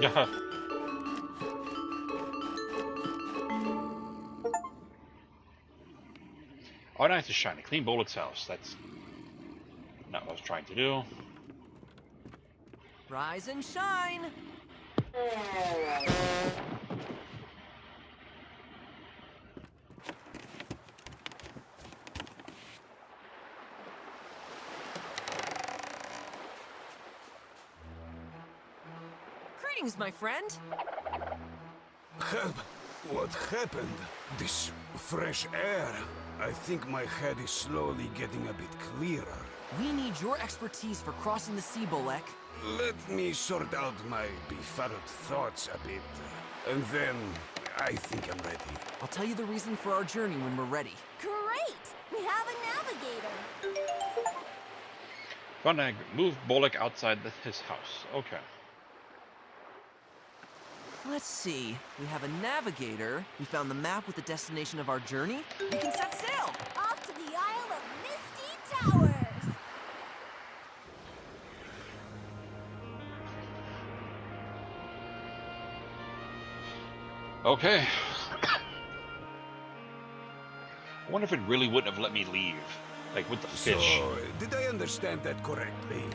Speaker 1: Yeah. Oh, nice and shiny. Clean Bullet's house. That's not what I was trying to do.
Speaker 2: Rise and shine! Greetings, my friend.
Speaker 5: Help! What happened? This fresh air. I think my head is slowly getting a bit clearer.
Speaker 2: We need your expertise for crossing the sea, Bolek.
Speaker 5: Let me sort out my befuddled thoughts a bit, and then I think I'm ready.
Speaker 2: I'll tell you the reason for our journey when we're ready.
Speaker 3: Great! We have a navigator.
Speaker 1: Gonna move Bolek outside his house. Okay.
Speaker 2: Let's see. We have a navigator. We found the map with the destination of our journey. We can set sail!
Speaker 3: Off to the Isle of Misty Towers.
Speaker 1: Okay. I wonder if it really wouldn't have let me leave. Like with the fish.
Speaker 5: So, did I understand that correctly?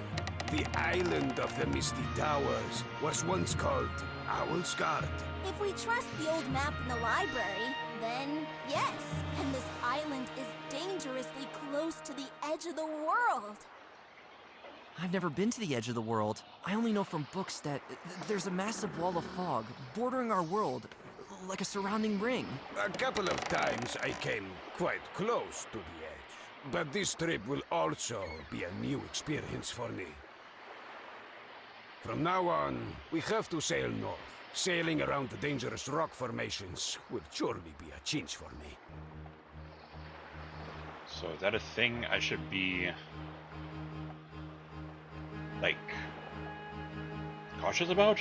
Speaker 5: The island of the Misty Towers was once called Owlsgard.
Speaker 3: If we trust the old map in the library, then yes. And this island is dangerously close to the edge of the world.
Speaker 2: I've never been to the edge of the world. I only know from books that there's a massive wall of fog bordering our world, like a surrounding ring.
Speaker 5: A couple of times I came quite close to the edge. But this trip will also be a new experience for me. From now on, we have to sail north. Sailing around the dangerous rock formations would surely be a change for me.
Speaker 1: So is that a thing I should be like cautious about?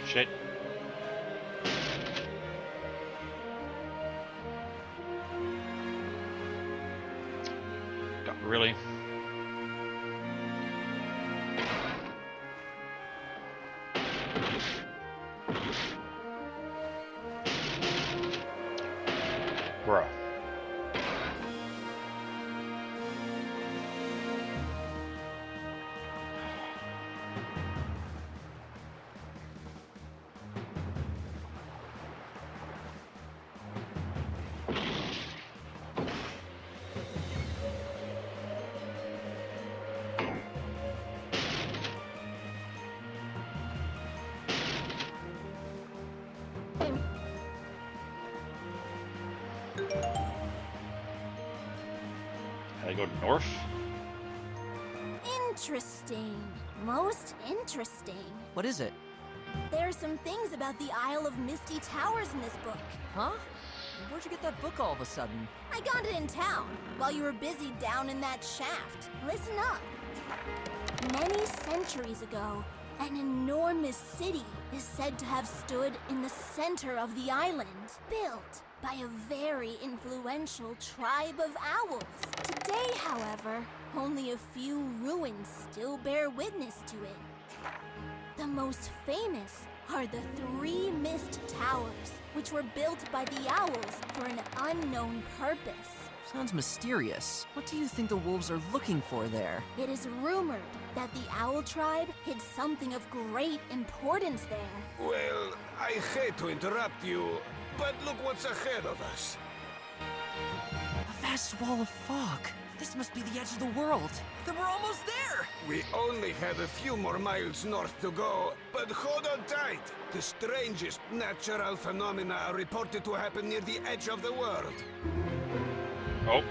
Speaker 1: Shit. God, really? Bruh. I go north?
Speaker 3: Interesting. Most interesting.
Speaker 2: What is it?
Speaker 3: There are some things about the Isle of Misty Towers in this book.
Speaker 2: Huh? Where'd you get that book all of a sudden?
Speaker 3: I got it in town, while you were busy down in that shaft. Listen up. Many centuries ago, an enormous city is said to have stood in the center of the island, built by a very influential tribe of owls. Today, however, only a few ruins still bear witness to it. The most famous are the 3 mist towers, which were built by the owls for an unknown purpose.
Speaker 2: Sounds mysterious. What do you think the wolves are looking for there?
Speaker 3: It is rumored that the owl tribe hid something of great importance there.
Speaker 5: Well, I hate to interrupt you, but look what's ahead of us.
Speaker 2: A vast wall of fog. This must be the edge of the world.
Speaker 7: Then we're almost there!
Speaker 5: We only have a few more miles north to go, but hold on tight. The strangest natural phenomena are reported to happen near the edge of the world.
Speaker 1: Oh,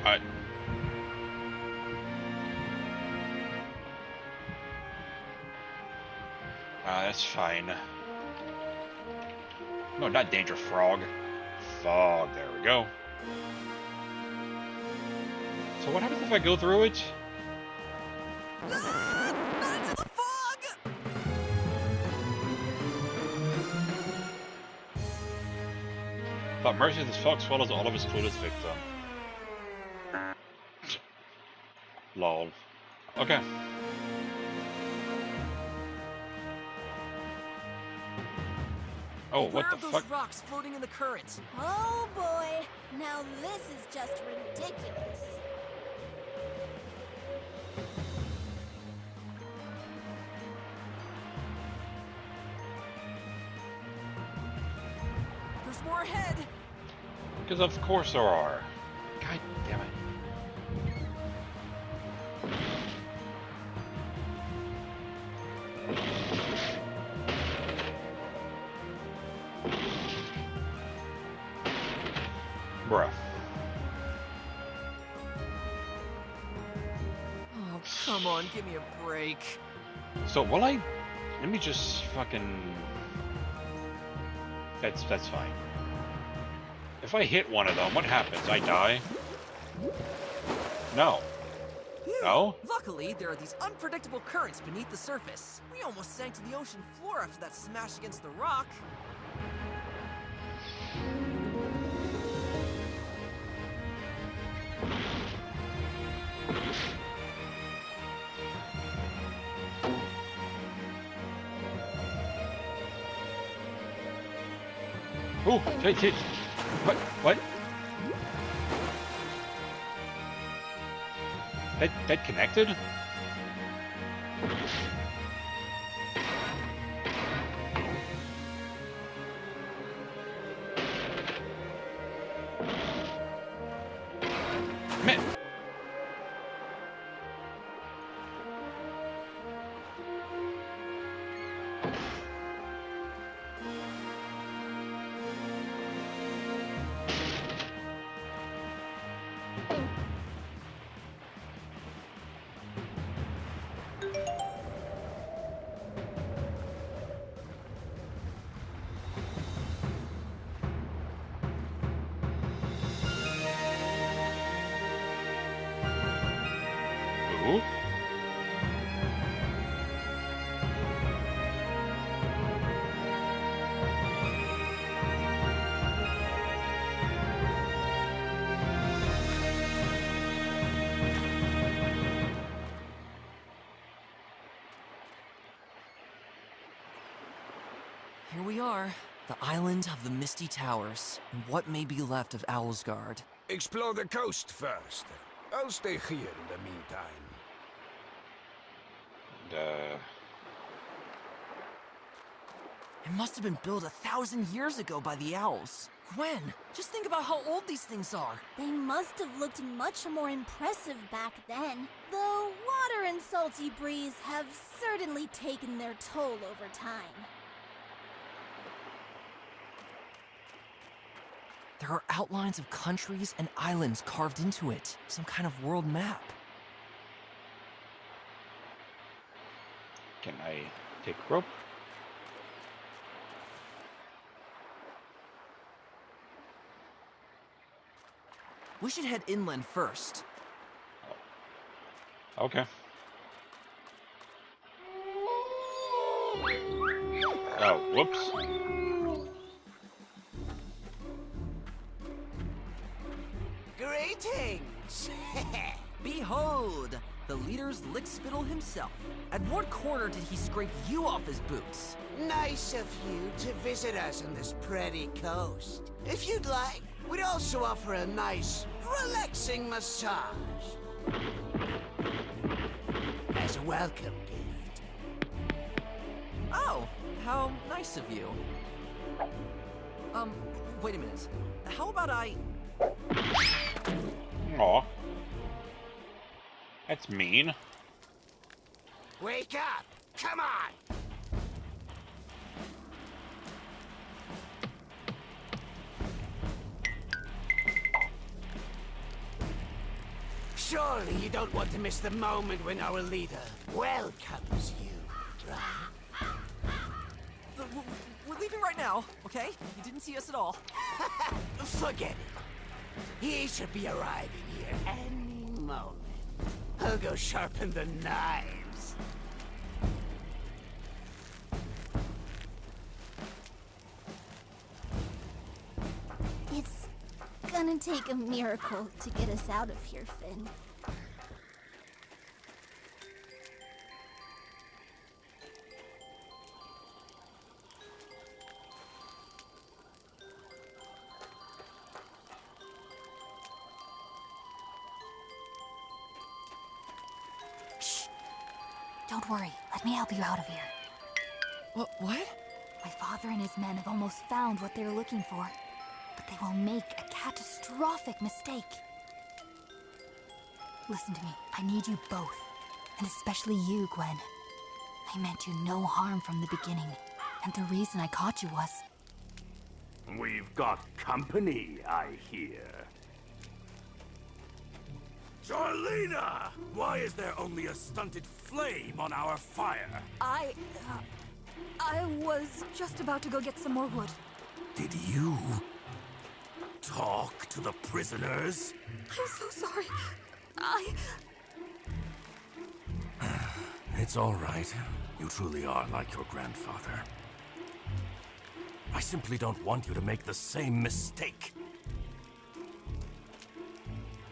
Speaker 1: that's fine. No, not danger, frog. Fog, there we go. So what happens if I go through it?
Speaker 7: Not into the fog!
Speaker 1: But mercy, this fog swallows all of his clueless victim. Lol. Okay. Oh, what
Speaker 7: Where
Speaker 1: the
Speaker 7: are those
Speaker 1: fuck?
Speaker 7: rocks floating in the current?
Speaker 3: Oh boy, now this is just ridiculous.
Speaker 7: There's more ahead!
Speaker 1: Because of course there are. God damn it. Bruh.
Speaker 7: Oh, come on, give me a break.
Speaker 1: So will I? Let me just fucking. That's fine. If I hit one of them, what happens? I die? No.
Speaker 2: Phew.
Speaker 1: No?
Speaker 2: Luckily, there are these unpredictable currents beneath the surface. We almost sank to the ocean floor after that smash against the rock.
Speaker 1: Ooh, what? What? That connected? Man. Ooh.
Speaker 2: Here we are, the island of the Misty Towers, and what may be left of Owlsgard.
Speaker 5: Explore the coast first. I'll stay here in the meantime.
Speaker 2: It must have been built 1,000 years ago by the owls. Gwen, just think about how old these things are.
Speaker 3: They must have looked much more impressive back then. Though water and salty breeze have certainly taken their toll over time.
Speaker 2: There are outlines of countries and islands carved into it. Some kind of world map.
Speaker 1: Can I take rope?
Speaker 2: We should head inland first.
Speaker 1: Okay. Oh, whoops.
Speaker 7: Greetings!
Speaker 2: Behold, the leader's lickspittle himself. At what corner did he scrape you off his boots?
Speaker 7: Nice of you to visit us on this pretty coast. If you'd like, we'd also offer a nice, relaxing massage. As a welcome gift.
Speaker 2: Oh, how nice of you. Wait a minute. How about I...
Speaker 1: Aw. That's mean.
Speaker 7: Wake up! Come on! Surely you don't want to miss the moment when our leader welcomes you, right?
Speaker 2: We're leaving right now, okay? You didn't see us at all.
Speaker 7: Forget it. He should be arriving here any moment. I'll go sharpen the knives.
Speaker 3: It's gonna take a miracle to get us out of here, Finn.
Speaker 9: Don't worry, let me help you out of here.
Speaker 2: What?
Speaker 9: My father and his men have almost found what they're looking for, but they will make a catastrophic mistake. Listen to me, I need you both, and especially you, Gwen. I meant you no harm from the beginning, and the reason I caught you was...
Speaker 5: We've got company, I hear. Charlena! Why is there only a stunted flame on our fire?
Speaker 9: I was just about to go get some more wood.
Speaker 5: Did you talk to the prisoners?
Speaker 9: I'm so sorry.
Speaker 5: It's all right. You truly are like your grandfather. I simply don't want you to make the same mistake.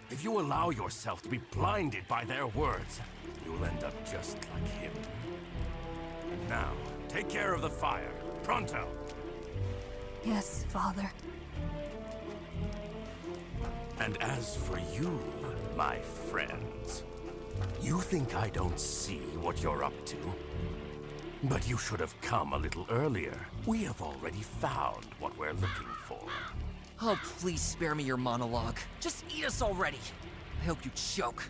Speaker 5: If you allow yourself to be blinded by their words, you'll end up just like him. And now, take care of the fire. Pronto!
Speaker 9: Yes, Father.
Speaker 5: And as for you, my friends, you think I don't see what you're up to? But you should have come a little earlier. We have already found what we're looking for.
Speaker 2: Oh, please spare me your monologue. Just eat us already. I hope you choke.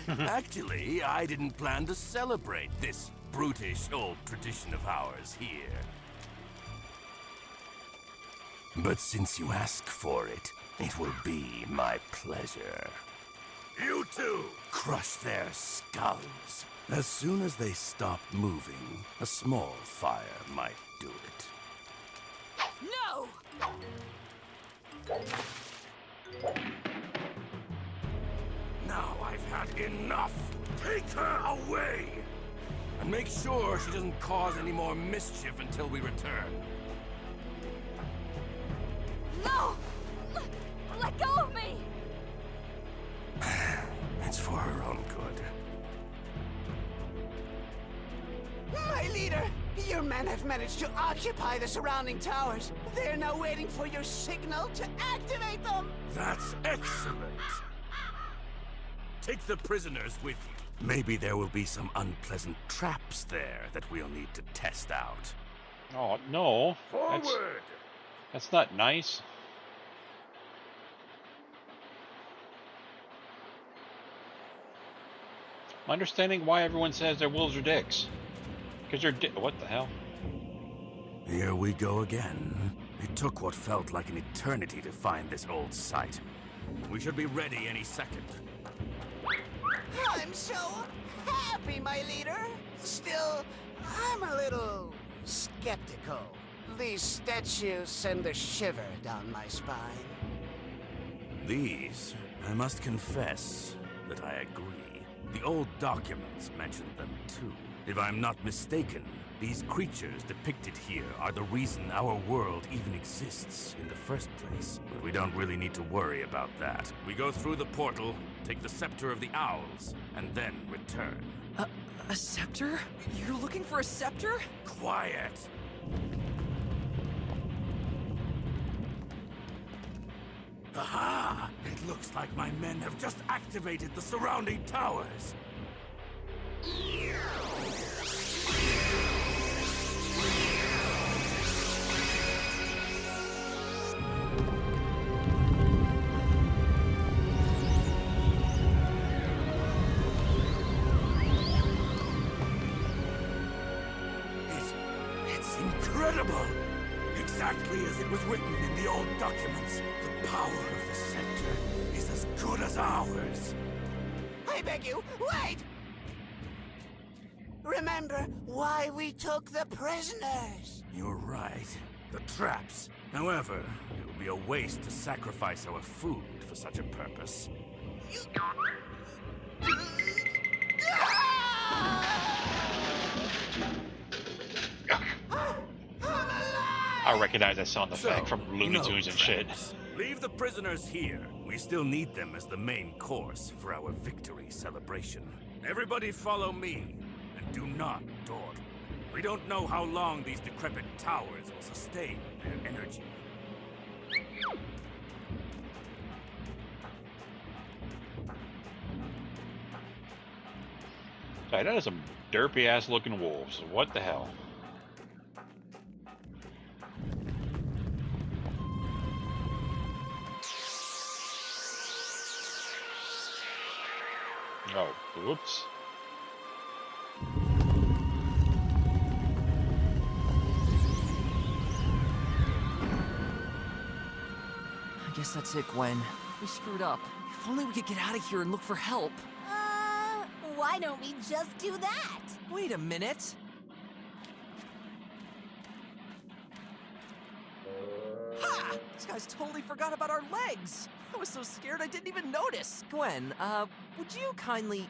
Speaker 5: Actually, I didn't plan to celebrate this brutish old tradition of ours here. But since you ask for it, it will be my pleasure. You two, crush their skulls. As soon as they stop moving, a small fire might do it.
Speaker 7: No!
Speaker 5: Now I've had enough! Take her away! And make sure she doesn't cause any more mischief until we return.
Speaker 8: No! Let go of me!
Speaker 5: It's for her own good.
Speaker 7: My leader! Your men have managed to occupy the surrounding towers. They're now waiting for your signal to activate them!
Speaker 5: That's excellent! Take the prisoners with you. Maybe there will be some unpleasant traps there that we'll need to test out.
Speaker 1: Oh, no.
Speaker 5: Forward!
Speaker 1: That's not nice. I'm understanding why everyone says their wolves are dicks. Because they're what the hell?
Speaker 5: Here we go again. It took what felt like an eternity to find this old site. We should be ready any second.
Speaker 7: I'm so happy, my leader. Still, I'm a little skeptical. These statues send a shiver down my spine.
Speaker 5: These, I must confess that I agree. The old documents mentioned them too. If I'm not mistaken, these creatures depicted here are the reason our world even exists in the first place. But we don't really need to worry about that. We go through the portal, take the Scepter of the Owls, and then return.
Speaker 2: A scepter? You're looking for a scepter?
Speaker 5: Quiet! Aha! It looks like my men have just activated the surrounding towers. It's incredible! Exactly as it was written in the old documents. The power of the scepter is as good as ours.
Speaker 7: I beg you, wait! Remember why we took the prisoners.
Speaker 5: You're right. The traps. However, it would be a waste to sacrifice our food for such a purpose.
Speaker 1: I recognize that sound effect from Looney
Speaker 5: no
Speaker 1: Tunes and shit.
Speaker 5: traps. Leave the prisoners here. We still need them as the main course for our victory celebration. Everybody follow me, and do not dawdle. We don't know how long these decrepit towers will sustain their energy.
Speaker 1: Sorry, that is some derpy ass looking wolves. What the hell? Oh, whoops.
Speaker 2: I guess that's it, Gwen. We screwed up. If only we could get out of here and look for help.
Speaker 3: Why don't we just do that?
Speaker 2: Wait a minute.
Speaker 7: Ha!
Speaker 2: These guys totally forgot about our legs. I was so scared I didn't even notice. Gwen, would you kindly...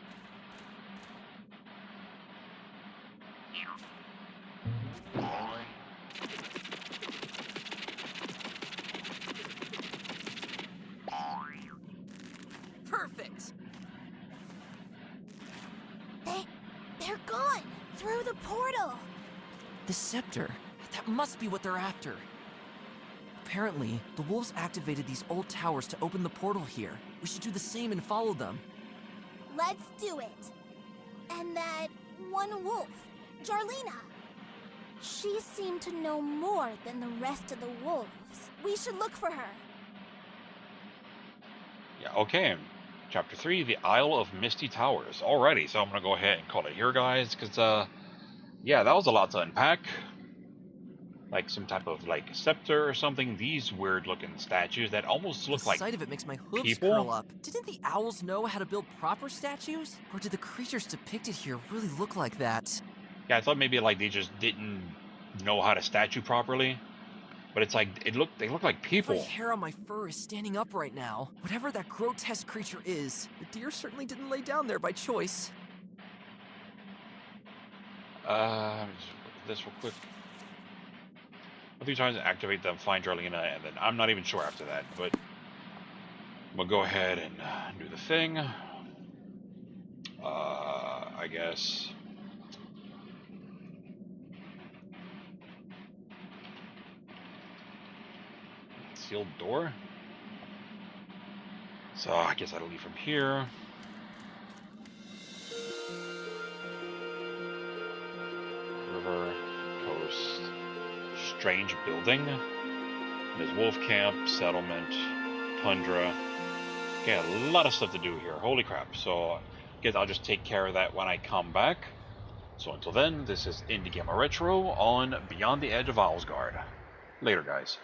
Speaker 2: Perfect.
Speaker 3: They're gone! Through the portal!
Speaker 2: The scepter. That must be what they're after. Apparently, the wolves activated these old towers to open the portal here. We should do the same and follow them.
Speaker 3: Let's do it. And that one wolf, Jarlina. She seemed to know more than the rest of the wolves. We should look for her.
Speaker 1: Yeah, okay. Chapter 3, The Isle of Misty Towers. Alrighty, so I'm gonna go ahead and call it here, guys, because, yeah, that was a lot to unpack. Like some type of, like, scepter or something. These weird-looking statues that almost look like
Speaker 2: the sight of it makes my hooves
Speaker 1: people.
Speaker 2: curl up. Didn't the owls know how to build proper statues? Or did the creatures depicted here really look like that?
Speaker 1: Yeah, I thought maybe, like, they just didn't know how to statue properly. But it's like, they look like people.
Speaker 2: Every hair on my fur is standing up right now. Whatever that grotesque creature is, the deer certainly didn't lay down there by choice.
Speaker 1: Just look at this real quick. A few times to activate them, find Jarlina, and then I'm not even sure after that, but we'll go ahead and do the thing. I guess. Sealed door. So I guess I'll leave from here. River, coast, strange building. There's wolf camp, settlement, tundra. Okay, a lot of stuff to do here. Holy crap. So I guess I'll just take care of that when I come back. So until then, this is IndieGamerRetro on Beyond the Edge of Owlsgard. Later, guys.